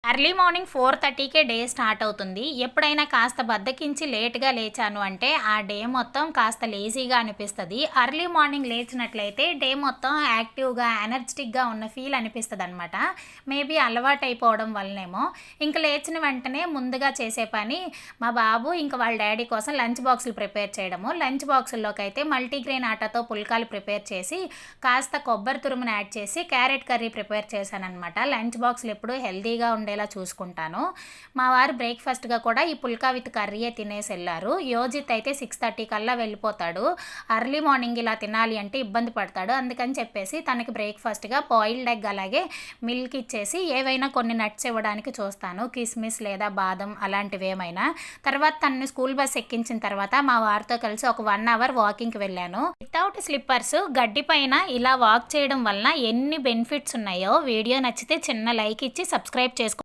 Early morning 4:30కే day start అవుతుంది. ఎప్పుడైనా కాస్త బద్ధకించి లేట్‌గా లేచాను అంటే, ఆ డే మొత్తం కాస్త లేజీగా అనిపిస్తది. ఎర్లీ మార్నింగ్ లేచినట్లయితే డే మొత్తం యాక్టివ్‌గా, ఎనర్జిటిక్‌గా ఉన్న ఫీల్ అనిపిస్తదనమాట. మేబీ అలవాటైపోవడం వల్లనేమో. ఇంక లేచిన వెంటనే ముందుగా చేసే పని మా బాబు ఇంక వాళ్ళ డ్యాడీ కోసం లంచ్ బాక్సులు ప్రిపేర్ చేయడము. లంచ్ బాక్సుల్లోకైతే మల్టీగ్రెయిన్ ఆటాతో పుల్కాలు ప్రిపేర్ చేసి, కాస్త కొబ్బరి తురుమును యాడ్ చేసి, క్యారెట్ కర్రీ ప్రిపేర్ చేశాననమాట. లంచ్ బాక్సులు ఎప్పుడూ హెల్తీగా ఉండేలా చూసుకుంటాను. మా వారు బ్రేక్‌ఫాస్ట్‌గా కూడా ఈ పుల్కా విత్ కర్రీయే తినేసెళ్లారు. యోజిత్ అయితే 6:30 కల్లా వెళ్ళిపోతాడు. ఎర్లీ మార్నింగ్ ఇలా తినాలి అంటే ఇబ్బంది పడతాడు. అందుకని చెప్పేసి తనకి బ్రేక్‌ఫాస్ట్‌గా బాయిల్డ్ ఎగ్ అలాగే మిల్క్ ఇచ్చేసి ఏవైనా కొన్ని నట్స్ ఇవ్వడానికి చూస్తాను. కిస్మిస్ లేదా బాదం అలాంటివేమైనా. తర్వాత తనని స్కూల్ బస్ ఎక్కించిన తర్వాత మా వారితో కలిసి ఒక 1 అవర్ వాకింగ్‌కి వెళ్ళాను. వితౌట్ స్లిప్పర్స్ గడ్డి పైన ఇలా వాక్ చేయడం వలన ఎన్ని బెనిఫిట్స్ ఉన్నాయో వీడియో నచ్చితే చిన్న లైక్ ఇచ్చి సబ్స్క్రైబ్ చేసుకోండి.